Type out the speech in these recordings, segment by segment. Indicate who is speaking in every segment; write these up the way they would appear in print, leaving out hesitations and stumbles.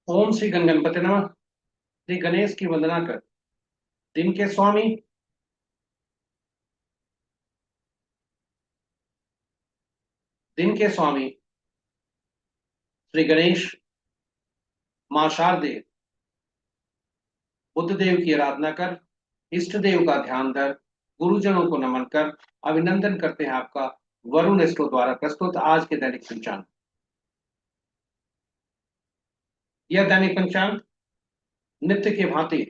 Speaker 1: ओम श्री गणगणपति नमः। श्री गणेश की वंदना कर। दिन के स्वामी, दिन के स्वामी श्री गणेश, मां शारदे, बुद्ध देव की आराधना कर, इष्ट देव का ध्यान धर, गुरुजनों को नमन कर, अभिनंदन करते हैं आपका। वरुण एस्ट्रो द्वारा प्रस्तुत आज के दैनिक पंचांग। यह दैनिक पंचांग नित्य के भांति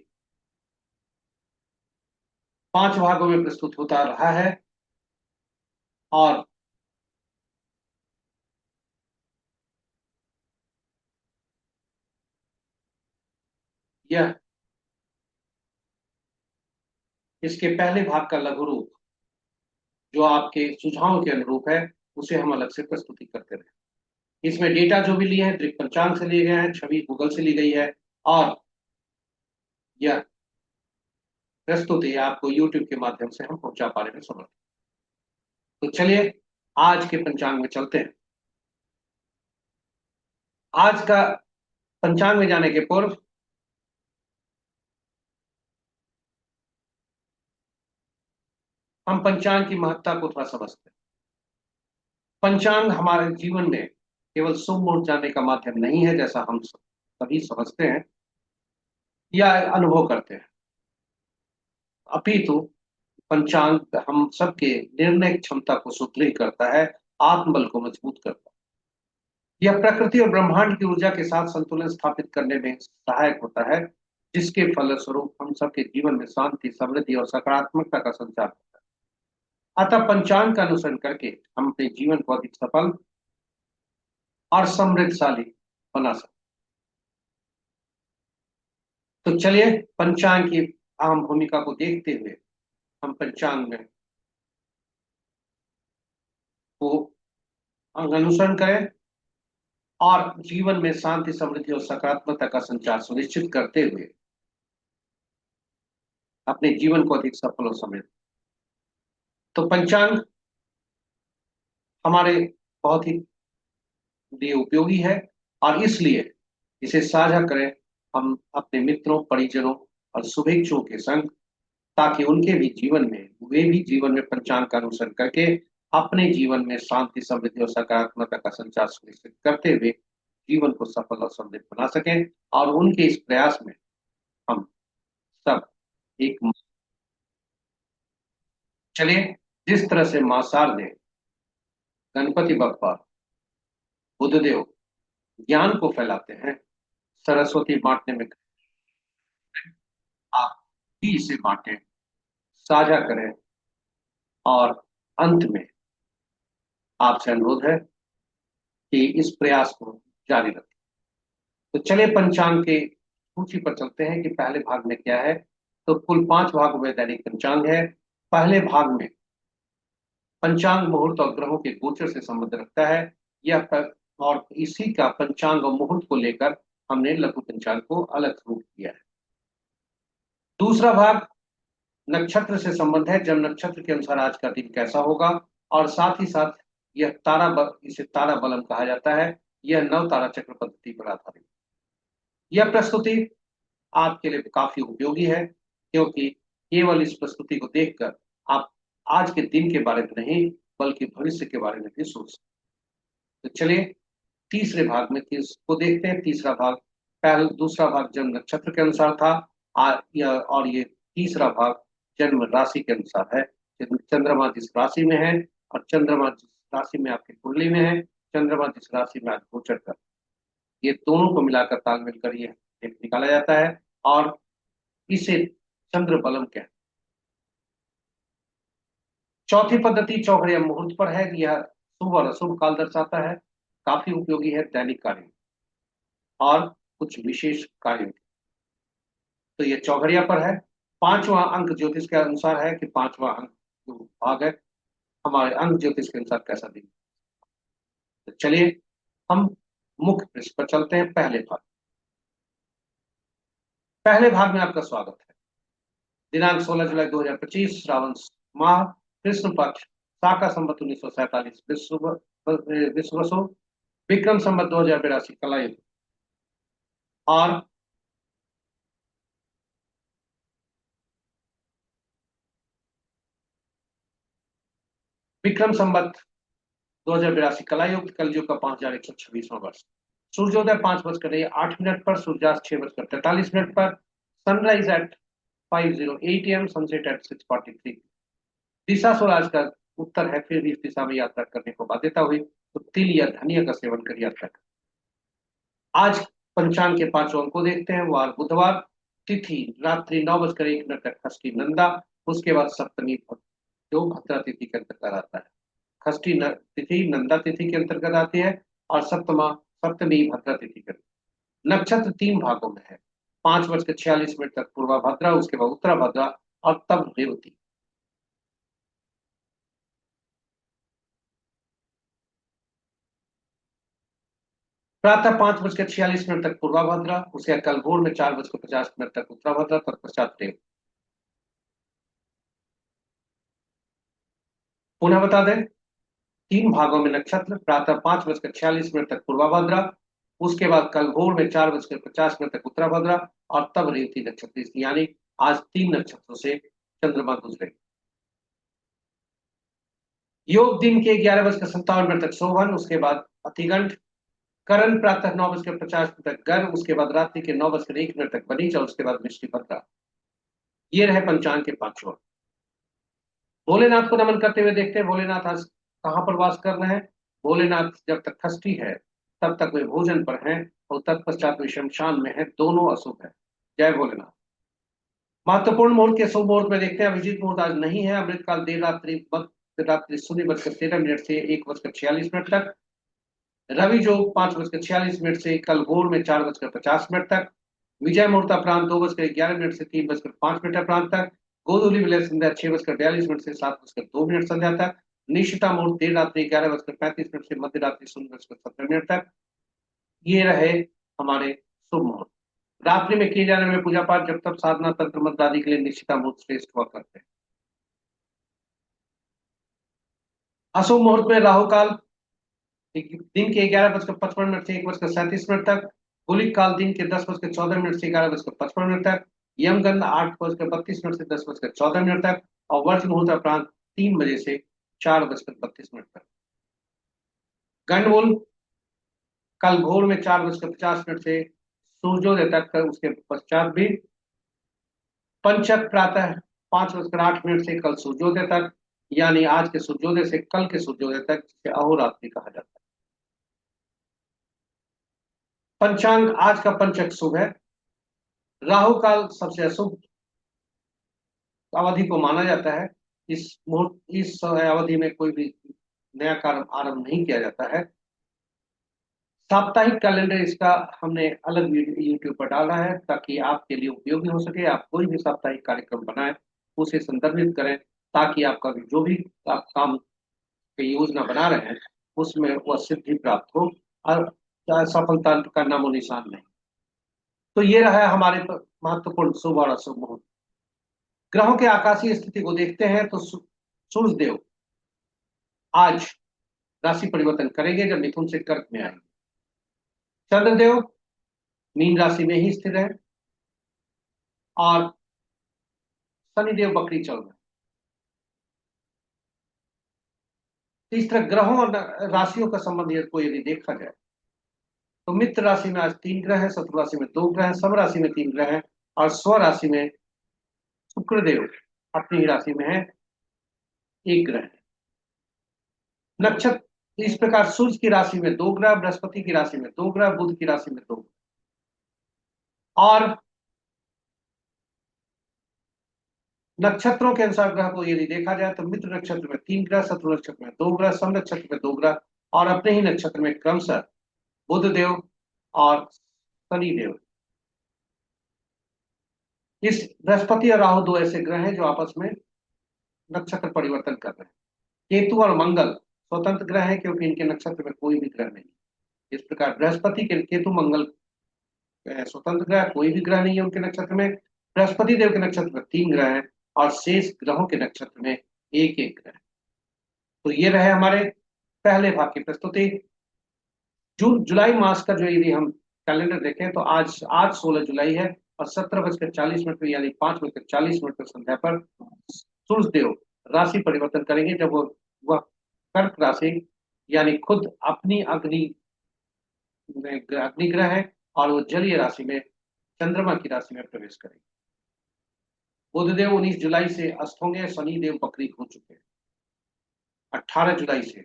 Speaker 1: 5 भागों में प्रस्तुत होता रहा है और यह इसके पहले भाग का लघु रूप जो आपके सुझावों के अनुरूप है, उसे हम अलग से प्रस्तुति करते रहे। इसमें डेटा जो भी लिए हैं दृक पंचांग से लिए गए हैं, छवि गूगल से ली गई है और यह प्रस्तुति आपको यूट्यूब के माध्यम से हम पहुंचा पा रहे हैं समर्थ। तो चलिए आज के पंचांग में चलते हैं। आज का पंचांग में जाने के पूर्व हम पंचांग की महत्ता को थोड़ा समझते हैं। पंचांग हमारे जीवन में केवल शुभ मुहूर्त जानने का माध्यम नहीं है, जैसा हम सभी समझते हैं या अनुभव करते हैं। अपितु पंचांग हम सबके निर्णय क्षमता को सुदृढ़ करता है, आत्मबल को मजबूत करता है। यह प्रकृति और ब्रह्मांड की ऊर्जा के साथ संतुलन स्थापित करने में सहायक होता है, जिसके फलस्वरूप हम सबके जीवन में शांति, समृद्धि और सकारात्मकता का संचार होता है। अतः पंचांग का अनुसरण करके हम अपने जीवन को अधिक सफल और समृद्धशाली बना सकते। तो चलिए पंचांग की अहम भूमिका को देखते हुए हम पंचांग में को अनुसरण करें और जीवन में शांति, समृद्धि और सकारात्मकता का संचार सुनिश्चित करते हुए अपने जीवन को अधिक सफल और समृद्ध। तो पंचांग हमारे बहुत ही लिए उपयोगी है और इसलिए इसे साझा करें हम अपने मित्रों, परिजनों और शुभेच्छुओं के संग, ताकि उनके भी जीवन में वे भी जीवन में पंचांग का अनुसरण करके अपने जीवन में शांति, समृद्धि और सकारात्मकता का संचार सुनिश्चित करते हुए जीवन को सफल और समृद्ध बना सकें। और उनके इस प्रयास में हम सब एक। चलिए, जिस तरह से मां शारदे, गणपति बप्पा, बुद्धदेव ज्ञान को फैलाते हैं, सरस्वती बांटने में, आप भी इसे बांटें, साझा करें और अंत में आपसे अनुरोध है कि इस प्रयास को जारी रखें। तो चलिए पंचांग के सूची पर चलते हैं कि पहले भाग में क्या है। तो कुल 5 भागों में दैनिक पंचांग है। पहले भाग में पंचांग मुहूर्त और ग्रहों के गोचर से संबंध रखता है। और इसी का पंचांग और मुहूर्त को लेकर हमने लघु पंचांग को अलग रूप दिया है। दूसरा भाग नक्षत्र से संबंध है, जब नक्षत्र के अनुसार आज का दिन कैसा होगा। और साथ ही साथ यह इसे तारा बलम कहा जाता है। यह नव तारा चक्र पद्धति पर आधारित। यह प्रस्तुति आपके लिए काफी उपयोगी है, क्योंकि केवल इस प्रस्तुति को देखकर आप आज के दिन के बारे में नहीं बल्कि भविष्य के बारे में भी सोच सकते। तो चलिए तीसरे भाग में किसको देखते हैं। तीसरा भाग, पहले दूसरा भाग जन्म नक्षत्र के अनुसार था। और ये तीसरा भाग जन्म राशि के अनुसार है। चंद्रमा जिस राशि में है और चंद्रमा जिस राशि में आपकी कुंडली में है, चंद्रमा जिस राशि में आज गोचर कर, ये दोनों को मिलाकर तालमेल कर ये एक निकाला जाता है और इसे चंद्र बलम कहते हैं। चौथी पद्धति चौघड़िया मुहूर्त पर है। यह शुभ और अशुभ काल दर्शाता है। काफी उपयोगी है दैनिक कार्य और कुछ विशेष कार्यों। तो ये चौघड़िया पर है। पांचवा अंक ज्योतिष के अनुसार है कि पांचवा अंक जो भाग है हमारे अंक ज्योतिष के अनुसार कैसा दिन। तो चलिए हम मुख्य पृष्ठ पर चलते हैं। पहले भाग में आपका स्वागत है। दिनांक 16 जुलाई 2025, श्रावण माह, कृष्ण पक्ष, शाका संवत 1947, विश्व विश्वसु, विक्रम संवत 2082 कला युग। और विक्रम संवत 2082 कलायुक्त कलयुग का 5126वां वर्ष। सूर्योदय 5:08 पर, सूर्यास्त 6:43 पर, sunrise at 5:08 AM, sunset at 6:43। Disha Swaraj का उत्तर है, फिर भी इस दिशा में यात्रा करने को बाध्यता हुई तो तिल या धनिया का सेवन कर यात्रा करें। आज पंचांग के पांचों अंक को देखते हैं। वार बुधवार, तिथि रात्रि 9:01 तक खष्टी नंदा, उसके बाद सप्तमी जो भद्रा तिथि के अंतर्गत आता है। तिथि नंदा तिथि के अंतर्गत आती है और सप्तमी भद्रा तिथि के नक्षत्र तीन भागों में है। 5:46 तक पूर्वा भद्रा, उसके बाद उत्तरा भद्रा और तब रेवती। प्रातः 5:46 तक पूर्वा भद्रा, उसके बाद कल भोर में 4:50 तक उत्तरा भद्रा, तत्पश्चात रेवती। पुनः बता दें, तीन भागों में नक्षत्र। प्रातः 5:46 तक पूर्वा भद्रा, उसके बाद कल भोर में 4:50 तक उत्तरा भद्रा और तब रेवती नक्षत्र। यानी आज तीन नक्षत्रों से चंद्रमा गुजरे। योग दिन के 11:57 तक शोभन, उसके बाद अतिगंठ। करण प्रातः 9:50 तक गर्भ, उसके बाद रात्रि के 9:01 तक बनीच और उसके बाद मिश्री भद्रा। ये रहे पंचांग के पांचों। भोलेनाथ को नमन करते हुए देखते हैं भोलेनाथ आज कहाँ पर वास कर रहे हैं। भोलेनाथ जब तक खष्टी है तब तक वे भोजन पर हैं और तत्पश्चात वे शमशान में है, दोनों अशुभ है। जय भोलेनाथ। महत्वपूर्ण मुहूर्त के शुभ मुहूर्त में देखते हैं। अभिजीत मुहूर्त आज नहीं है। अमृतकाल देर रात्रि मध्य रात्रि 0:13 से 1:46 तक। रवि योग 5:46 से कल भोर में 4:50 तक। विजय मुहूर्त अपरांत 2:11 से 3:05 अपरांत तक। गोधूली विलय संध्या 6:42 से 7:02 संध्या तक। निशिता मुहूर्त देर रात्रि 11:35 से मध्य रात्रि 0:17 तक। ये रहे हमारे शुभ मुहूर्त। रात्रि में किए जाने वाले पूजा पाठ, जब तक साधना, तंत्र मंत्र आदि के लिए निशिता मुहूर्त श्रेष्ठ हुआ करते हैं। अशुभ मुहूर्त में राहु काल दिन के 11:55 से 1:37 तक। गुलिक काल दिन के 10:14 से 11:55 तक। यमगंध 8:32 से 10:14 तक। और वर्ष मुहूर्त अपरांत 3 बजे से 4:32 तक। गंडमुल कल भोर में 4:50 से सूर्योदय तक, उसके पश्चात भी। पंचक प्रातः 5:08 से कल सूर्योदय तक, यानी आज के सूर्योदय से कल के सूर्योदय तक, जिसे अहोरात्रि कहा जाता है। पंचांग आज का पंचक शुभ है। राहु काल सबसे अशुभ अवधि को माना जाता है। इस अवधि में कोई भी नया कार्य आरंभ नहीं किया जाता है। साप्ताहिक कैलेंडर इसका हमने अलग यूट्यूब पर डाला है ताकि आपके लिए उपयोगी हो सके। आप कोई भी साप्ताहिक कार्यक्रम बनाएं, उसे संदर्भित करें, ताकि आपका जो भी आप काम की योजना बना रहे हैं उसमें वह सिद्धि प्राप्त हो और सफलता का नामो निशान नहीं। तो ये रहा हमारे महत्वपूर्ण शुभ और अशुभ मुहूर्त। ग्रहों के आकाशीय स्थिति को देखते हैं तो सूर्य देव आज राशि परिवर्तन करेंगे जब मिथुन से कर्क में आएंगे। चंद्रदेव मीन राशि में ही स्थिर है और शनिदेव बकरी चल रहे हैं। तो इस तरह ग्रहों और राशियों का संबंध को यदि देखा जाए तो मित्र राशि में आज 3 ग्रह हैं, शत्रु राशि में 2 ग्रह हैं, सब राशि में 3 ग्रह हैं और स्व राशि में शुक्रदेव अपनी ही राशि में है, 1 ग्रह है। नक्षत्र इस प्रकार सूर्य की राशि में 2 ग्रह, बृहस्पति की राशि में 2 ग्रह, बुध की राशि में 2 और नक्षत्रों के अनुसार ग्रह को यदि देखा जाए तो मित्र नक्षत्र में 3 ग्रह, शत्रु नक्षत्र में 2 ग्रह, सम नक्षत्र में 2 ग्रह और अपने ही नक्षत्र में क्रमशः बुध देव और शनि देव। इस बृहस्पति और राहु दो ऐसे ग्रह हैं जो आपस में नक्षत्र परिवर्तन कर रहे हैं। केतु और मंगल स्वतंत्र ग्रह हैं क्योंकि इनके नक्षत्र में कोई भी ग्रह नहीं। इस प्रकार बृहस्पति के केतु मंगल स्वतंत्र ग्रह, कोई भी ग्रह नहीं है उनके नक्षत्र में। बृहस्पति देव के नक्षत्र में 3 ग्रह हैं और शेष ग्रहों के नक्षत्र में एक एक ग्रह। तो ये रहे हमारे पहले भाग की प्रस्तुति। जून जुलाई मास का जो यदि हम कैलेंडर देखें तो आज आज 16 जुलाई है और 17:40 पर यानी 5:40 पर संध्या पर सूर्यदेव राशि परिवर्तन करेंगे, जब वह कर्क राशि यानी खुद अपनी अग्नि ग्रह है और वो जलीय राशि में चंद्रमा की राशि में प्रवेश करेंगे। बुधदेव 19 जुलाई से अस्त होंगे, शनिदेव वक्री हो चुके हैं 18 जुलाई से,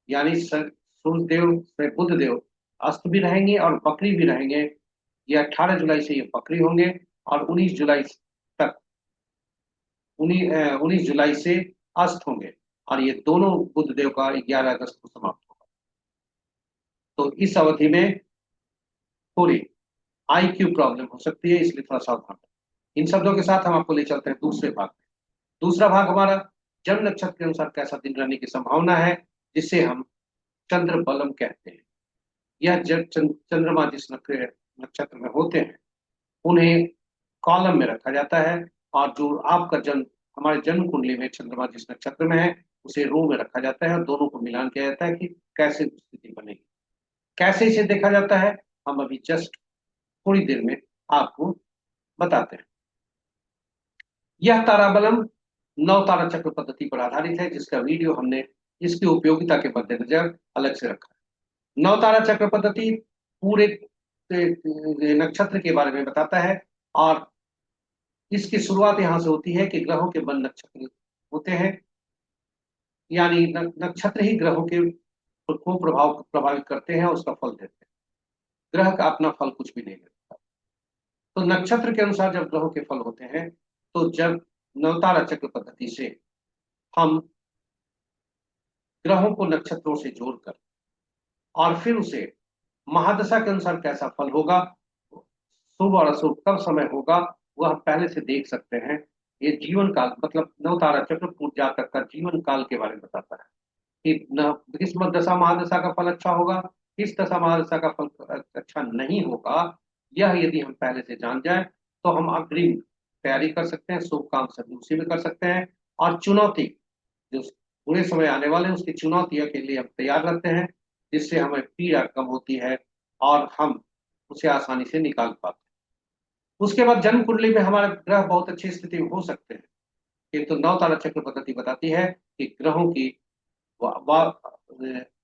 Speaker 1: यानी सूर्यदेव से बुधदेव अस्त भी रहेंगे और वक्री भी रहेंगे। ये 18 जुलाई से ये वक्री होंगे और 19 जुलाई तक 19 जुलाई से अस्त होंगे और ये दोनों बुधदेव का 11 अगस्त को समाप्त होगा। तो इस अवधि में थोड़ी IQ प्रॉब्लम हो सकती है, इसलिए थोड़ा सावधान रहें। इन शब्दों के साथ हम आपको ले चलते हैं दूसरे भाग में। दूसरा भाग हमारा जन्म नक्षत्र के अनुसार कैसा दिन रहने की संभावना है, जिसे हम चंद्र बलम कहते हैं। यह जब चंद्रमा जिस नक्षत्र में होते हैं उन्हें कॉलम में रखा जाता है, और जो आपका जन्म हमारे जन्म कुंडली में चंद्रमा जिस नक्षत्र में है उसे रो में रखा जाता है और दोनों को मिलान किया जाता है कि कैसे स्थिति बनेगी। कैसे इसे देखा जाता है हम अभी जस्ट थोड़ी देर में आपको बताते हैं। यह ताराबलम नौ तारा चक्र पद्धति पर आधारित है, जिसका वीडियो हमने इसकी उपयोगिता के मद्देनजर अलग से रखा है। नौ तारा चक्र पद्धति पूरे नक्षत्र के बारे में बताता है और इसकी शुरुआत यहां से होती है कि ग्रहों के बन नक्षत्र होते हैं, यानी नक्षत्र ही ग्रहों के को प्रभावित करते हैं, उसका फल देते हैं। ग्रह का अपना फल कुछ भी नहीं देता। तो नक्षत्र के अनुसार जब ग्रहों के फल होते हैं, तो जब नवतारा चक्र पद्धति से हम ग्रहों को नक्षत्रों से जोड़कर और फिर उसे महादशा के अनुसार कैसा फल होगा, शुभ और अशुभ कब समय होगा, वह पहले से देख सकते हैं। ये जीवन काल मतलब नवतारा चक्र पूर्व जातक का जीवन काल के बारे में बताता है कि न किस दशा महादशा का फल अच्छा होगा, किस दशा महादशा का फल अच्छा नहीं होगा। यह यदि हम पहले से जान जाए तो हम अग्रिम तैयारी कर सकते हैं, शुभ काम सब उसी में कर सकते हैं, और चुनौती जो बुरे समय आने वाले हैं उसकी चुनौतियों के लिए हम तैयार रहते हैं, जिससे हमें पीड़ा कम होती है और हम उसे आसानी से निकाल पाते हैं। उसके बाद जन्म कुंडली में हमारे ग्रह बहुत अच्छी स्थिति में हो सकते हैं, किंतु नौ तारा चक्र पद्धति बताती है कि ग्रहों की वा, वा,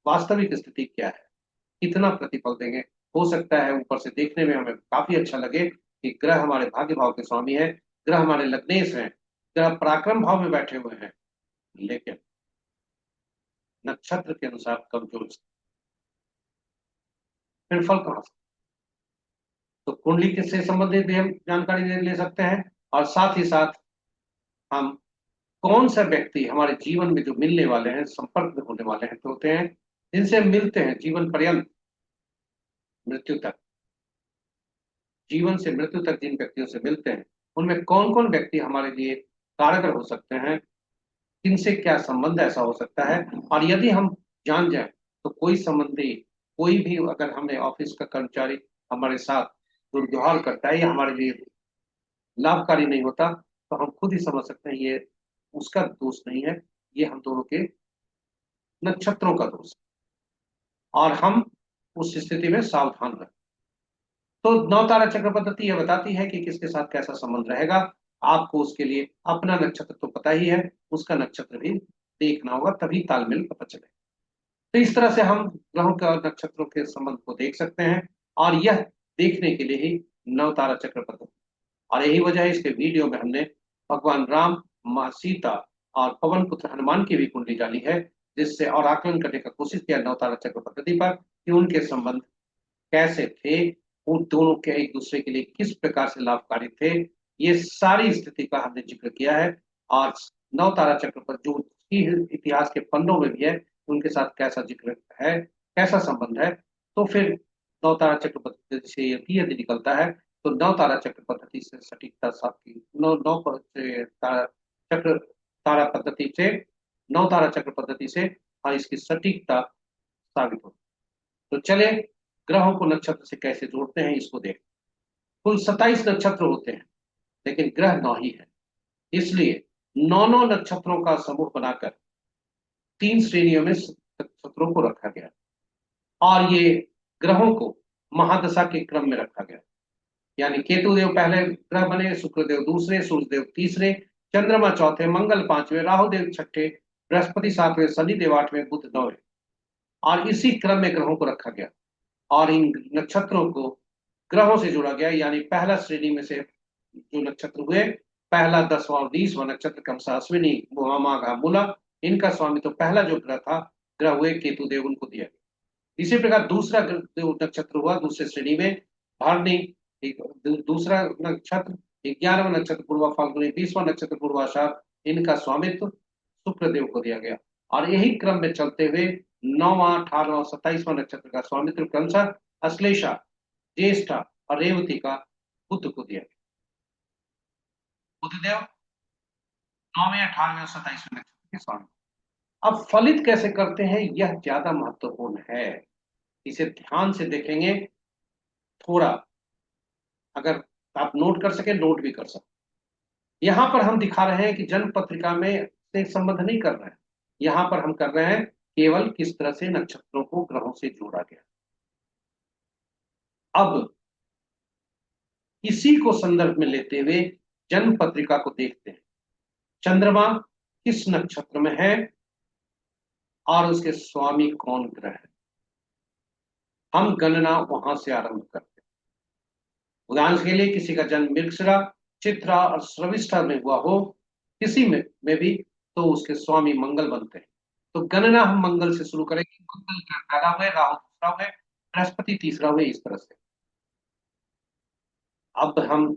Speaker 1: वास्तविक स्थिति क्या है, कितना प्रतिफल देंगे। हो सकता है ऊपर से देखने में हमें काफी अच्छा लगे कि ग्रह हमारे भाग्य भाव के स्वामी है, ग्रह हमारे लग्नेश हैं, ग्रह पराक्रम भाव में बैठे हुए हैं, लेकिन नक्षत्र के अनुसार कमजोर। फिर फल कहां से? तो कुंडली से संबंधित भी हम जानकारी ले सकते हैं, और साथ ही साथ हम कौन सा व्यक्ति हमारे जीवन में जो मिलने वाले हैं, संपर्क में होने वाले हैं, तो होते हैं जिनसे मिलते हैं जीवन पर्यंत, मृत्यु तक, जीवन से मृत्यु तक जिन व्यक्तियों से मिलते हैं उनमें कौन कौन व्यक्ति हमारे लिए कारगर हो सकते हैं, किनसे क्या संबंध ऐसा हो सकता है। और यदि हम जान जाए तो कोई संबंधी, कोई भी अगर हमें ऑफिस का कर्मचारी हमारे साथ दुर्व्यवहार करता है या हमारे लिए लाभकारी नहीं होता, तो हम खुद ही समझ सकते हैं ये उसका दोष नहीं है, ये हम दोनों के नक्षत्रों का दोष है, और हम उस स्थिति में सावधान रहें। तो नौ तारा चक्र पद्धति यह बताती है कि किसके साथ कैसा संबंध रहेगा। आपको उसके लिए अपना नक्षत्र तो पता ही है, उसका नक्षत्र भी देखना होगा, तभी तालमेल पता चले। तो इस तरह से हम ग्रहों के और नक्षत्रों के संबंध को देख सकते हैं, और यह देखने के लिए ही नव तारा चक्र पद्धति, और यही वजह है इसके वीडियो में हमने भगवान राम, माँ सीता और पवन पुत्र हनुमान की भी कुंडली डाली है, जिससे और आकलन करने का कोशिश किया नव तारा चक्र पद्धति पर कि उनके संबंध कैसे थे, उन दोनों के एक दूसरे के लिए किस प्रकार से लाभकारी थे। ये सारी स्थिति का हमने जिक्र किया है, और नव तारा चक्र पर जो इतिहास के पन्नों में भी है उनके साथ कैसा जिक्र है, कैसा संबंध है। तो फिर नव तारा चक्र पद्धति से यदि निकलता है तो नव तारा चक्र पद्धति से सटीकता साथ नौ नौ तारा चक्र तारा पद्धति से नौ तारा चक्र पद्धति से हाँ इसकी सटीकता साबित होती। तो चले ग्रहों को नक्षत्र से कैसे जोड़ते हैं इसको देख। कुल 27 नक्षत्र होते हैं, लेकिन ग्रह 9 ही है, इसलिए 9 नक्षत्रों का समूह बनाकर 3 श्रेणियों में नक्षत्रों को रखा गया, और ये ग्रहों को महादशा के क्रम में रखा गया। यानी केतु देव पहले ग्रह बने, शुक्रदेव दूसरे, सूर्यदेव तीसरे, चंद्रमा चौथे, मंगल पांचवें, राहु देव छठे, बृहस्पति सातवें, शनि देव आठवें, बुध नौवें। और इसी क्रम में ग्रहों को रखा गया और इन नक्षत्रों को ग्रहों से जोड़ा गया। यानी पहला श्रेणी में से जो नक्षत्र हुए, पहला 10वां और 20वां नक्षत्र क्रमशः अश्विनी, माघ, मूला, इनका स्वामी तो पहला जो ग्रह था, ग्रह हुए केतु देव, उनको दिया गया। इसी प्रकार दूसरा जो नक्षत्र हुआ दूसरे श्रेणी में भरणी, दूसरा नक्षत्र 11वां नक्षत्र पूर्वा फाल्गुनी, 20वां नक्षत्र पूर्वाषाढ़, इनका स्वामित्व शुक्र देव को दिया गया। और यही क्रम में चलते हुए 9वां, 18वां, 27वां नक्षत्र का स्वामित्व क्रमशः अश्लेषा, ज्येष्ठा और रेवती का बुध को दिया गया। बुधदेव 9वें, 18वें और 27वें नक्षत्र के स्वामी। अब फलित कैसे करते हैं, यह ज्यादा महत्वपूर्ण है। इसे ध्यान से देखेंगे थोड़ा, अगर आप नोट कर सके नोट भी कर सकते। यहां पर हम दिखा रहे हैं कि जन्म पत्रिका में से संबंध नहीं कर रहे हैं, यहां पर हम कर रहे हैं केवल किस तरह से नक्षत्रों को ग्रहों से जोड़ा गया। अब इसी को संदर्भ में लेते हुए जन्म पत्रिका को देखते हैं। चंद्रमा किस नक्षत्र में है और उसके स्वामी कौन ग्रह है, हम गणना वहां से आरंभ करते हैं। उदाहरण के लिए किसी का जन्म मृगशिरा, चित्रा और श्रविष्ठा में हुआ हो, किसी में भी, तो उसके स्वामी मंगल बनते हैं। तो गणना हम मंगल से शुरू करेंगे। मंगल ग्रह पहला हुए, राहु दूसरा हुए, बृहस्पति तीसरा हुए, इस तरह से। अब हम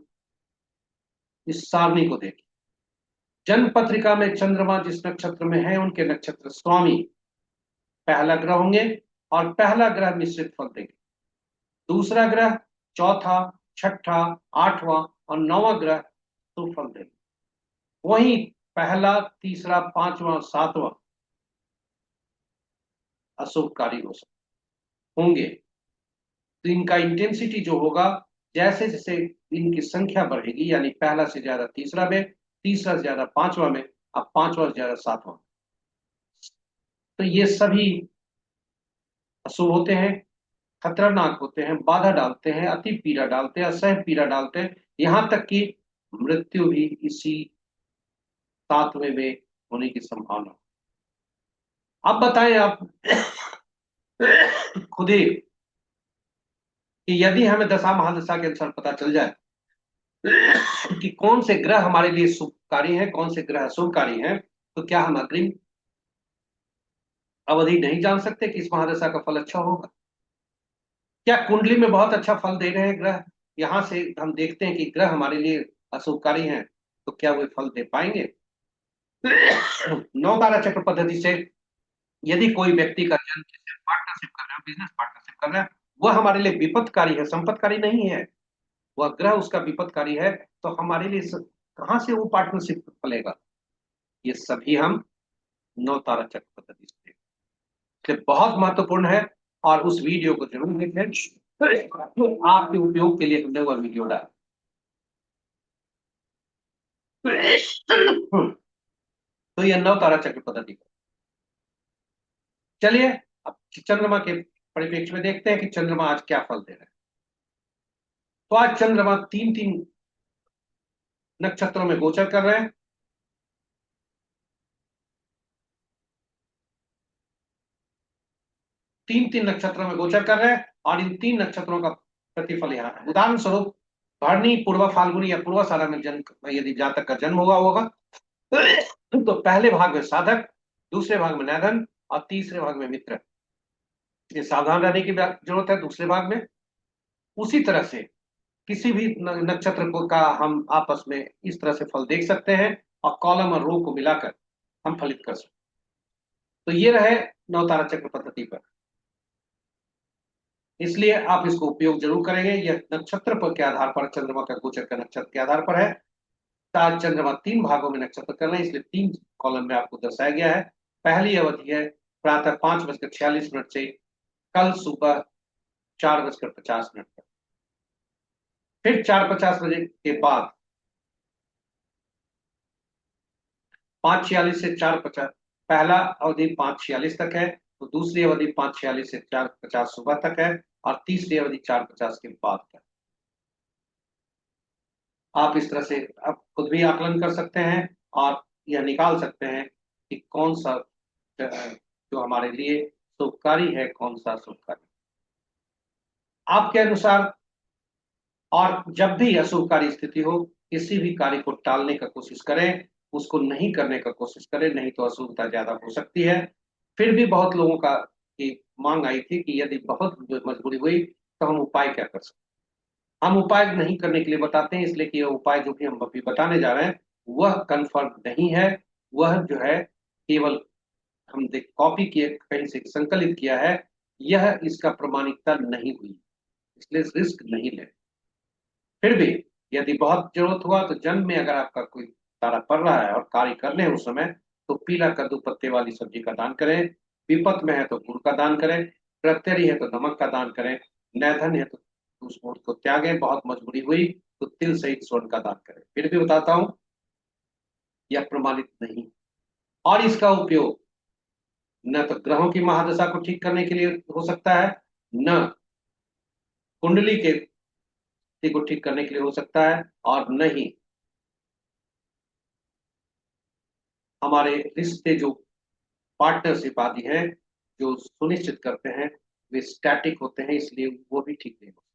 Speaker 1: इस सारणी को देखें। जन्म पत्रिका में चंद्रमा जिस नक्षत्र में है, उनके नक्षत्र स्वामी पहला ग्रह होंगे और पहला ग्रह मिश्रित फल देंगे। दूसरा ग्रह, चौथा, छठा, आठवां और नौवां ग्रह शुभ फल देंगे। वहीं पहला, तीसरा, पांचवा, सातवां अशुभकारी हो सकते होंगे। तो इनका इंटेंसिटी जो होगा, जैसे जैसे इनकी संख्या बढ़ेगी, यानी पहला से ज्यादा तीसरा में, तीसरा से ज्यादा पांचवा में, अब पांचवा से ज्यादा सातवां, तो ये सभी अशुभ होते हैं, खतरनाक होते हैं, बाधा डालते हैं, अति पीड़ा डालते हैं, असह्य पीड़ा डालते हैं, यहां तक कि मृत्यु भी इसी सातवें में होने की संभावना। अब बताएं आप खुद ही कि यदि हमें दशा महादशा के अनुसार पता चल जाए कि कौन से ग्रह हमारे लिए शुभकारी हैं, कौन से ग्रह अशुभकारी हैं, तो क्या हम अग्रिम अवधि नहीं जान सकते कि इस महादशा का फल अच्छा होगा? क्या कुंडली में बहुत अच्छा फल दे रहे हैं ग्रह, यहां से हम देखते हैं कि ग्रह हमारे लिए अशुभकारी हैं, तो क्या वे फल दे पाएंगे? नौ तारा चक्र पद्धति से यदि कोई व्यक्ति का जन्म पार्टनरशिप कर रहा है, बिजनेस पार्टनरशिप कर रहा है, वह हमारे लिए विपत्तकारी है, संपत्तकारी नहीं है, वह ग्रह उसका विपत्तकारी है, तो हमारे लिए कहां से वो पार्टनरशिप फलेगा? ये सभी हम नौ तारा चक्र पद्धति से इसलिए बहुत महत्वपूर्ण है। और उस वीडियो को जरूर देखें, आपके उपयोग के लिए हमने वह वीडियो डाला। तो यह नौ तारा चक्र पद्धति। चलिए अब चंद्रमा के परिप्रेक्ष्य में देखते हैं कि चंद्रमा आज क्या फल दे रहा है। तो आज चंद्रमा तीन तीन नक्षत्रों में गोचर कर रहे हैं। तीन तीन नक्षत्रों में गोचर कर रहे हैं और इन तीन नक्षत्रों का प्रतिफल यहाँ है। उदाहरण स्वरूप भरणी, पूर्वा फाल्गुनी या पूर्वाषाढ़ा में जन्म यदि जातक का जन्म हुआ होगा, तो पहले भाग में साधक, दूसरे भाग में नैधन और तीसरे भाग में मित्र। ये सावधान रहने की जरूरत है दूसरे भाग में। उसी तरह से किसी भी नक्षत्र को का हम आपस में इस तरह से फल देख सकते हैं और कॉलम और रो को मिलाकर हम फलित कर सकते हैं। तो ये रहे नवतारा चक्र पद्धति पर, इसलिए आप इसको उपयोग जरूर करेंगे। यह नक्षत्र पर के आधार पर, चंद्रमा का गोचर का नक्षत्र के आधार पर है। आज चंद्रमा तीन भागों में नक्षत्र कर रहे हैं, इसलिए तीन कॉलम में आपको दर्शाया गया है। पहली अवधि है प्रातः 5:46 से कल सुबह 4:50 तक। फिर 4:50 के बाद 5:46 से 4:50, पहला अवधि 5:46 तक है, तो दूसरी अवधि 5:46 से 4:50 सुबह तक है, और तीसरी अवधि 450 के बाद का। आप इस तरह से आप खुद भी आकलन कर सकते हैं और यह निकाल सकते हैं कि कौन सा जो हमारे लिए शुभकारी है, कौन सा शुभकारी आपके अनुसार। और जब भी अशुभकारी स्थिति हो, किसी भी कार्य को टालने का कोशिश करें, उसको नहीं करने का कोशिश करें, नहीं तो अशुभता ज्यादा हो सकती है। फिर भी बहुत लोगों का एक मांग आई थी कि यदि बहुत मजबूरी हुई तो हम उपाय क्या कर सकते हैं। हम उपाय नहीं करने के लिए बताते हैं, इसलिए कि यह उपाय जो भी हम अभी बताने जा रहे हैं वह कंफर्म नहीं है। वह जो है केवल हम देख कॉपी किए कहीं से संकलित किया है, यह इसका प्रमाणिकता नहीं हुई, इसलिए रिस्क नहीं ले। फिर भी यदि बहुत जरूरत हुआ तो जन्म में अगर आपका कोई तारा पड़ रहा है और कार्य कर ले उस समय, तो पीला कद्दू पत्ते वाली सब्जी का दान करें। विपत में है तो गुड़ का दान करें। प्रत्यरी है तो नमक का दान करें। नैधन है तो उस गुड़ को त्यागें। बहुत मजबूरी हुई तो तिल सहित स्वर्ण का दान करें। फिर भी बताता हूँ, यह प्रमाणित नहीं। और इसका उपयोग न तो ग्रहों की महादशा को ठीक करने के लिए हो सकता है, न कुंडली के स्थिति को ठीक करने के लिए हो सकता है, और न ही हमारे रिश्ते जो पार्टनरशिप आदि हैं जो सुनिश्चित करते हैं वे स्टैटिक होते हैं, इसलिए वो भी ठीक नहीं होते।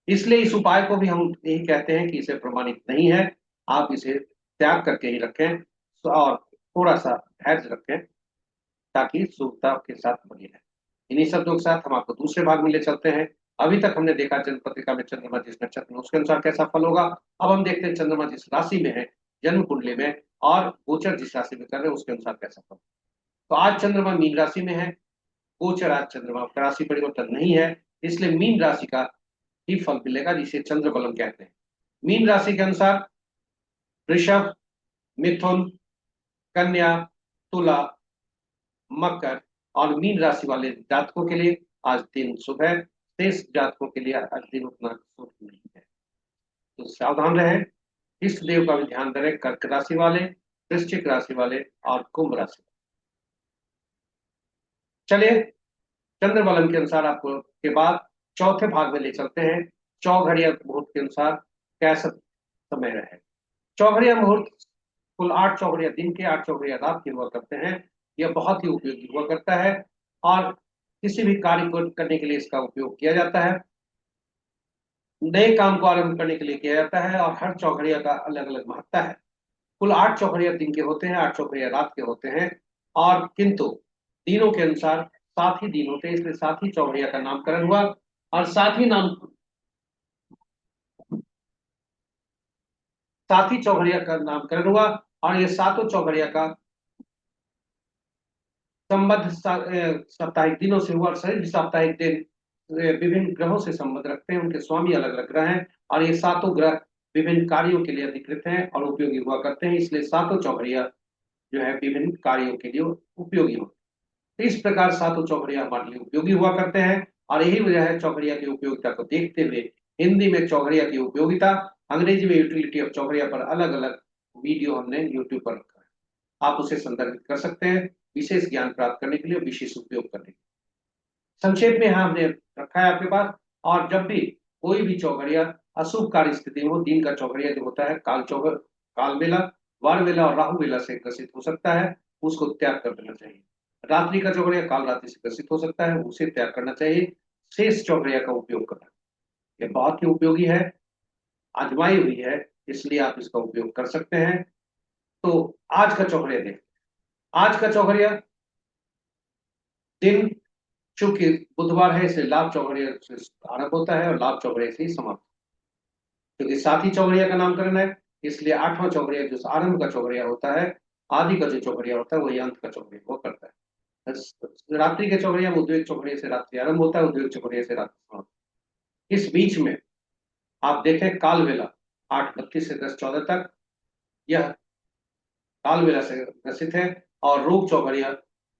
Speaker 1: इसलिए इस उपाय को भी हम यही कहते हैं कि इसे प्रमाणित नहीं है। आप इसे त्याग करके ही रखें और थोड़ा सा धैर्य रखें, ताकि शुभता के साथ बनी रहे। इन्हीं शब्दों के साथ हम आपको दूसरे भाग में ले चलते हैं। अभी तक हमने देखा जन्म पत्रिका में चंद्रमा जिस नक्षत्र में उसके अनुसार कैसा फल होगा। अब हम देखते हैं चंद्रमा जिस राशि में है जन्म कुंडली में, और गोचर जिस राशि में कर रहे हैं उसके अनुसार कैसा फल। तो आज चंद्रमा मीन राशि में है। गोचर आज चंद्रमा का राशि परिवर्तन नहीं है, इसलिए मीन राशि का ही फल मिलेगा, जिसे चंद्र बलम कहते हैं। मीन राशि के अनुसार वृषभ, मिथुन, कन्या, तुला, मकर और मीन राशि वाले जातकों के लिए आज दिन शुभ है। शेष जातकों के लिए आज दिन उतना शुभ नहीं है, तो सावधान रहें। इष्ट देव का भी ध्यान करें। कर्क राशि वाले, वृश्चिक राशि वाले और कुंभ राशि। चलिए चंद्र बलम के अनुसार आपको के बाद चौथे भाग में ले चलते हैं। चौघड़िया मुहूर्त के अनुसार कैसा समय रहे। चौघड़िया मुहूर्त कुल 8 चौघड़िया दिन के, 8 चौघड़िया रात के हुआ करते हैं। यह बहुत ही उपयोगी हुआ करता है और किसी भी कार्य को करने के लिए इसका उपयोग किया जाता है। नए काम को आरंभ करने के लिए किया जाता है और हर चौघड़िया का अलग अलग महत्ता है। कुल 8 चौघड़िया दिन के होते हैं, 8 चौघड़िया रात के होते हैं। और किंतु दिनों के अनुसार 7 ही दिन होते हैं, इसलिए 7 ही चौघड़िया का नामकरण हुआ। और 7 ही चौघड़िया का नामकरण हुआ। और ये 7 चौघड़िया का संबद्ध साप्ताहिक दिनों से हुआ। और सभी साप्ताहिक दिन विभिन्न ग्रहों से संबंध रखते हैं, उनके स्वामी अलग अलग ग्रह हैं और ये 7 ग्रह विभिन्न कार्यों के लिए अधिकृत हैं और उपयोगी हुआ करते हैं, इसलिए 7 चौघड़िया जो है विभिन्न कार्यों के लिए उपयोगी होते हैं। तो इस प्रकार 7 चौघड़िया हमारे लिए उपयोगी हुआ करते हैं और यही वजह है चौघड़िया की उपयोगिता को देखते हुए हिंदी में चौघड़िया की उपयोगिता, अंग्रेजी में यूटिलिटी ऑफ चौघड़िया पर अलग अलग वीडियो हमने यूट्यूब पर रखा है। आप उसे संदर्भित कर सकते हैं विशेष ज्ञान प्राप्त करने के लिए, विशेष उपयोग करने के लिए। संक्षेप में यहाँ हमने रखा है आपके पास। और जब भी कोई भी चौघड़िया अशुभ कार्य स्थिति में हो, दिन का चौघड़िया जो होता है काल बेला, वार बेला और राहु बेला से ग्रसित हो सकता है, उसको त्याग कर देना चाहिए। रात्रि का चौघड़िया काल रात्रि से ग्रसित हो सकता है, उसे त्याग करना चाहिए। शेष चौघड़िया का उपयोग करना, यह बहुत ही उपयोगी है, आजमाई हुई है, इसलिए आप इसका उपयोग कर सकते हैं। तो आज का चौघड़िया देख, आज का चौघड़िया दिन चूंकि बुधवार है इसलिए लाभ चौघड़िया से आरंभ होता है और लाभ चौघड़िया से ही समाप्त। क्योंकि 7 ही चौघड़िया का नामकरण है, इसलिए 8वां चौघड़िया जो आरंभ का चौघड़िया होता है, आदि का जो चौघड़िया होता है वही अंत का चौघड़िया वो करता है। रात्रि के चौघड़िया में उद्वेग चौघड़िया से रात्रि आरंभ होता है, उद्वेग चौघड़िया से रात्रि समाप्त। इस बीच में आप देखें काल बेला 8:32 से 10:14 तक, यह काल बेला से ग्रसित है। और रूप चौघड़िया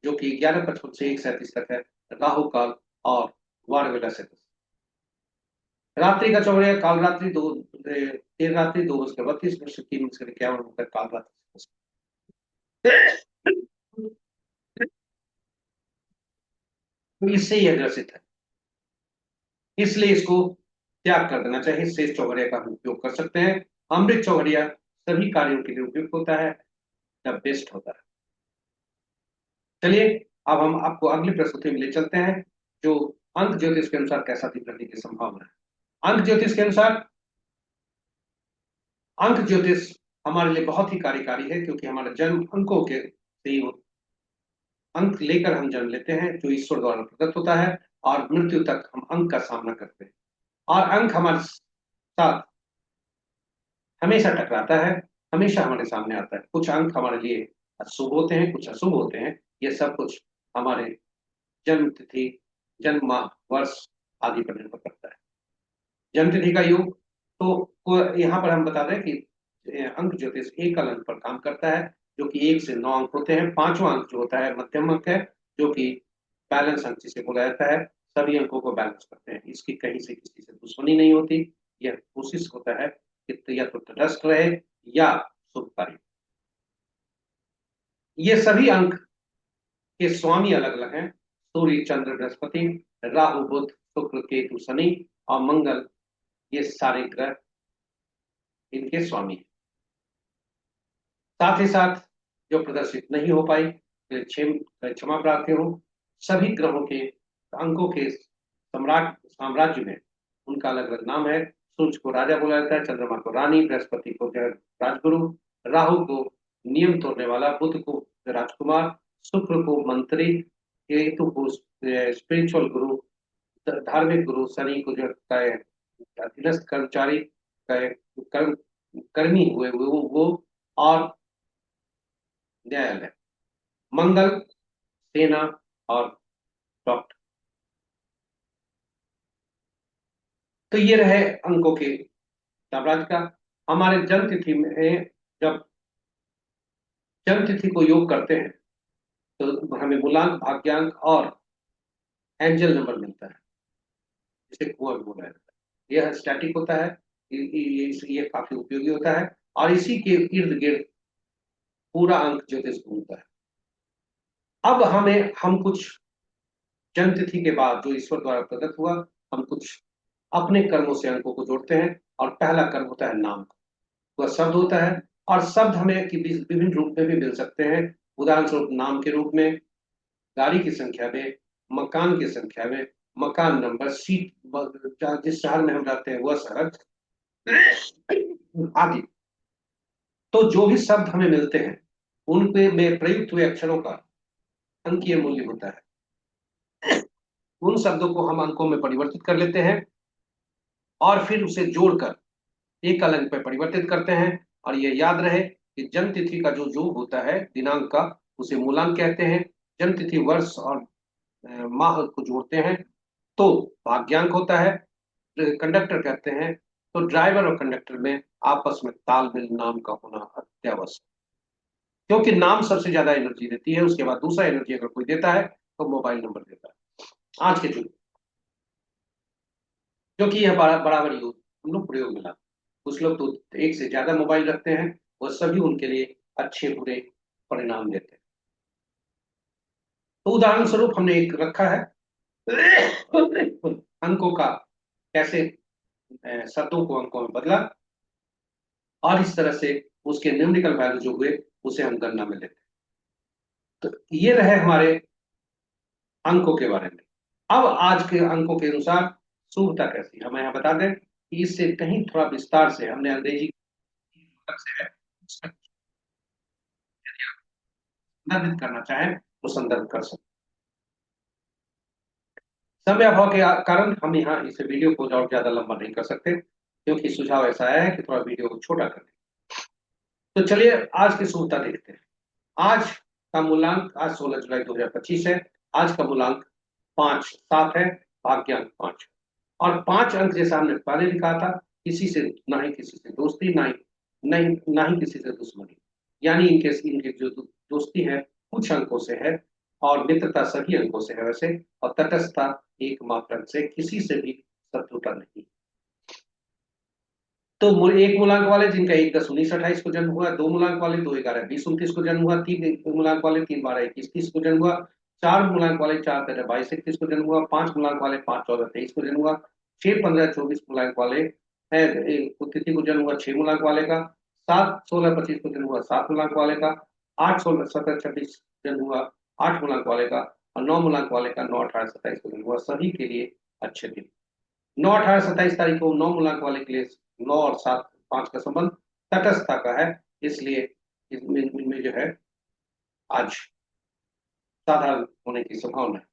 Speaker 1: जो कि 11:55 से 1:37 तक है, राहु काल और वार बेला से। रात्रि का चौघड़िया काल रात्रि दो देर रात्रि 2:32 से 3:51 होकर काल रात्रि। तो इससे यह ग्रसित है। इसलिए इसको त्याग कर देना चाहिए। शेष चौघड़िया का हम उपयोग कर सकते हैं। अमृत चौघड़िया सभी कार्यों के लिए उपयुक्त होता है, द बेस्ट होता है। चलिए, अब हम आपको अगली प्रस्तुति में ले चलते हैं, जो अंक ज्योतिष के अनुसार कैसा दिन रहने की संभावना है। अंक ज्योतिष के अनुसार, अंक ज्योतिष हमारे लिए बहुत ही कार्यकारी है, क्योंकि हमारा जन्म अंकों के से ही अंक लेकर हम जन्म लेते हैं, जो ईश्वर द्वारा प्रदत्त होता है, और मृत्यु तक हम अंक का सामना करते हैं। और अंक हमारे साथ हमेशा टकराता है, हमेशा हमारे सामने आता है। कुछ अंक हमारे लिए शुभ होते हैं, कुछ अशुभ होते हैं। ये सब कुछ हमारे जन्म तिथि, जन्म माह, वर्ष आदि पर निर्भर करता है। जन्म तिथि का योग, तो यहाँ पर हम बता दें कि अंक ज्योतिष एकल अंक पर काम करता है, जो कि 1 से 9 अंक होते हैं। पांचवा अंक जो होता है मध्यम अंक है, जो कि बैलेंस अंक जिसे बोला जाता है। सभी अंकों को बैलेंस करते हैं, इसकी कहीं से किसी से दुश्मनी नहीं होती। यह कोशिश होता है कि या तो तटस्थ रहे या शुभकारी। ये सभी अंक के स्वामी अलग अलग हैं। सूर्य, चंद्र, बृहस्पति, राहु, बुध, शुक्र, केतु, शनि और मंगल, ये सारे ग्रह इनके स्वामी हैं। साथ ही साथ जो प्रदर्शित नहीं हो पाई, क्षमा प्रार्थी हो। सभी ग्रहों के अंकों के सम्राट साम्राज्य में उनका अलग अलग नाम है। सूर्य को राजा बोला जाता है, चंद्रमा को रानी, बृहस्पति को राजगुरु, राहु को नियम तोड़ने वाला, बुध को राजकुमार, शुक्र को मंत्री, केतु को स्पिरिचुअल गुरु, धार्मिक गुरु, शनि को जो होता है अधीनस्थ कर्मचारी, कर्म कर्मी हुए वो, और न्यायालय, मंगल सेना और डॉक्टर। तो ये रहे अंकों के साम्राज्य का। हमारे जन्म तिथि में जब जन्म तिथि को योग करते हैं, तो हमें मूलांक, भाग्यांक और एंजल नंबर मिलता है, जिसे कुआं भी बोला जाता है। यह स्टैटिक होता है, ये काफी उपयोगी होता है, और इसी के इर्द गिर्द पूरा अंक ज्योतिष घूमता है। अब हम कुछ जन्म तिथि के बाद जो ईश्वर द्वारा प्रदत्त हुआ, हम कुछ अपने कर्मों से अंकों को जोड़ते हैं। और पहला कर्म होता है नाम का, वह शब्द होता है। और शब्द हमें विभिन्न रूप में भी मिल सकते हैं। उदाहरण स्वरूप नाम के रूप में, गाड़ी की संख्या में, मकान की संख्या में, मकान नंबर, सीट, जिस शहर में हम रहते हैं वह शहर आदि। तो जो भी शब्द हमें मिलते हैं, उनपे में प्रयुक्त हुए अक्षरों का अंकीय मूल्य होता है। उन शब्दों को हम अंकों में परिवर्तित कर लेते हैं, और फिर उसे जोड़कर एक अंक पर परिवर्तित करते हैं। और ये याद रहे कि जन्म तिथि का जो योग होता है दिनांक का, उसे मूलांक कहते हैं। जन्म तिथि, वर्ष और माह को जोड़ते हैं तो भाग्यांक होता है। कंडक्टर कहते हैं। तो ड्राइवर और कंडक्टर में आपस में तालमेल नाम का होना अत्यावश्यक, क्योंकि नाम सबसे ज्यादा एनर्जी देती है। उसके बाद दूसरा एनर्जी अगर कोई देता है तो मोबाइल नंबर देता है आज के युग, क्योंकि यह बराबर यूज हम लोग प्रयोग में लाते हैं। कुछ लोग तो एक से ज्यादा मोबाइल रखते हैं, वह सभी उनके लिए अच्छे बुरे परिणाम देते हैं। तो उदाहरण स्वरूप हमने एक रखा है अंकों का, कैसे शब्दों को अंकों में बदला, और इस तरह से उसके न्यूमेरिकल वैल्यू जो हुए उसे हम गणना में लेते हैं। तो ये रहे हमारे अंकों के बारे में। अब आज के अंकों के अनुसार शुभता कैसी, हम यहाँ बता दें कि इससे कहीं थोड़ा विस्तार से हमने अंग्रेजी से है, उसका संदर्भित करना चाहें तो संदर्भ कर सकते। समय अभाव के कारण हम यहाँ इस वीडियो को और ज्यादा लंबा नहीं कर सकते, क्योंकि सुझाव ऐसा आया है कि थोड़ा वीडियो को छोटा कर दें। तो चलिए आज की शुभता देखते हैं। आज का मूलांक, आज 16 जुलाई 2025 है। आज का मूलांक 5 7 है, भाग्यांक 5। और 5 अंक जैसा हमने पहले भी कहा था, किसी से ना ही किसी से दोस्ती, ना ही किसी से दुश्मनी। यानी इनके जो दोस्ती है कुछ अंकों से है, और मित्रता सभी अंकों से है वैसे, और तटस्थता एकमात्र अंक से, किसी से भी शत्रुता नहीं। तो एक मूलांक वाले जिनका 1 10 19 28 को जन्म हुआ, 2 मूलांक वाले 2 11 20 29 को जन्म हुआ, 3 मूलांक वाले 3 12 21 30 को जन्म हुआ, 4 मूलांक वाले 4 13 22 31 को जन्म हुआ, 5 मूलांक वाले 5 14 23 को जन्म हुआ, 6, 15, 24 मूलांक वाले है, तिथि को जन्म हुआ 6 मूलांक वाले का, 7, 16, 25 को जन्म हुआ 7 मूलांक वाले का, 8, 16, 17, 26 जन्म हुआ 8 मूलांक वाले का, और 9 मूलांक वाले का 9, 18, 27 को जन्म हुआ, सभी के लिए अच्छे दिन। 9, 18, 27 तारीख को 9 मूलांक वाले के लिए 9 और 7, 5 का संबंध तटस्थता का है, इसलिए इनमें जो है आज साधारण होने की संभावना है।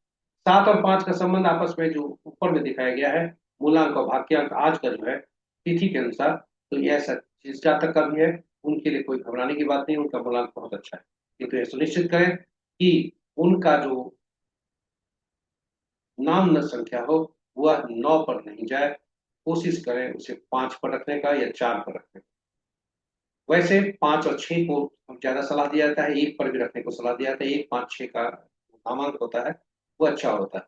Speaker 1: 7 और 5 का संबंध आपस में जो ऊपर में दिखाया गया है, मूलांक और भाग्यांक आज का जो है तिथि के अनुसार, तो ये ऐसा जिस जातक का भी है उनके लिए कोई घबराने की बात नहीं, उनका मूलांक बहुत अच्छा है। किंतु ये सुनिश्चित करें कि उनका जो नाम न संख्या हो वह 9 पर नहीं जाए, कोशिश करें उसे 5 पर रखने का या 4 पर रखने का। वैसे 5 और 6 को ज्यादा सलाह दिया जाता है, 1 पर भी रखने को सलाह दिया जाता है। 1, 5, 6 का नामांक होता है वो अच्छा होता है,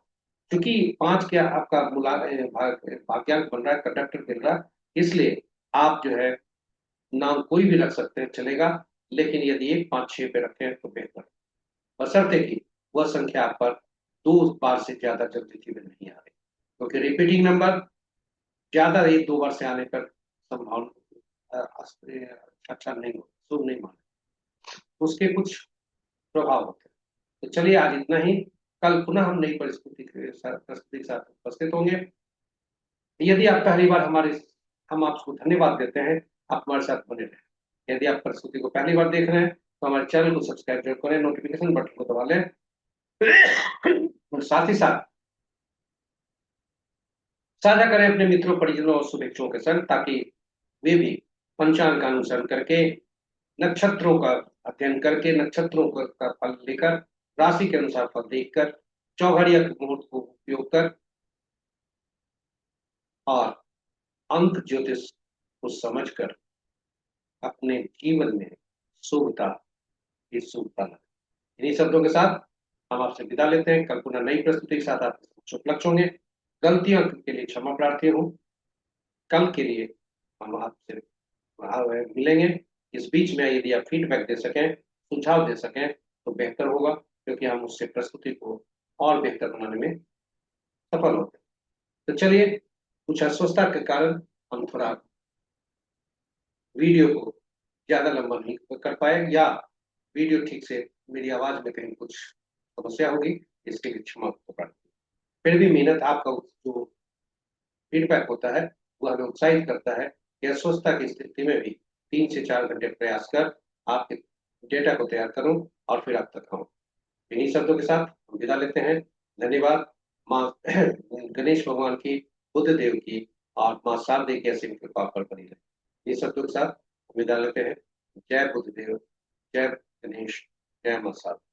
Speaker 1: क्योंकि 5 क्या आपका भाग्यांक बन रहा है, कंडक्टर मिल रहा है, इसलिए आप जो है नाम कोई भी रख सकते हैं चलेगा, लेकिन यदि 1, 5, 6 पे रखें तो बेहतर है, बशर्ते कि वह संख्या आप पर 2 बार से ज्यादा जल्दी में नहीं आ रही, क्योंकि रिपीटिंग नंबर ज्यादा 1, 2 बार से आने पर संभावना अच्छा नहीं हो, शुभ नहीं माने, उसके कुछ प्रभाव होते हैं। तो चलिए आज इतना ही, कल पुनः हम नई परिस्थिति के साथ उपस्थित होंगे। यदि आप पहली बार हम आपको धन्यवाद देते हैं, आप हमारे साथ बने रहें। यदि आप प्रस्तुति को पहली बार देख रहे हैं तो हमारे चैनल को सब्सक्राइब जरूर करें, नोटिफिकेशन बटन को दबा लें, और साथ ही साथ साझा करें अपने मित्रों, परिजनों और शुभेच्छुओं के संग, ताकि वे भी पंचांग का अनुसरण करके, नक्षत्रों का अध्ययन करके, नक्षत्रों का फल लेकर, राशि के अनुसार फल देखकर, चौघड़िया के मुहूर्त को उपयोग कर और अंक ज्योतिष को समझकर अपने जीवन में शुभता की शुभता लाए। इन्हीं शब्दों के साथ हम आपसे विदा लेते हैं। कल पुनः नई प्रस्तुति के साथ आपके उपलक्ष होंगे। गलतियों के लिए क्षमा प्रार्थी हूँ। कल के लिए हम आपसे मिलेंगे। इस बीच में यदि आप फीडबैक दे सकें, सुझाव दे सकें तो बेहतर होगा, क्योंकि हम उससे प्रस्तुति को और बेहतर बनाने में सफल होते हैं। तो चलिए, कुछ अस्वस्थता के कारण हम थोड़ा वीडियो को ज्यादा लंबा नहीं कर पाए, या वीडियो ठीक से, मेरी आवाज में कहीं कुछ समस्या होगी, इसके लिए क्षमा प्रार्थी। फिर भी मेहनत आपका जो फीडबैक होता है वो हमें उत्साहित करता है कि अस्वस्थता की स्थिति में भी 3 से 4 घंटे प्रयास कर आपके डेटा को तैयार करूं और फिर आप तक आऊं। इन्हीं शब्दों के साथ हम विदा लेते हैं। धन्यवाद। माँ गणेश भगवान की, बुद्ध देव की और माँ शारदे की असीम कृपा पर बनी रहे। इस शब्दों के साथ विदा लेते हैं। जय बुद्ध देव, जय गणेश, जय माँ शारदा।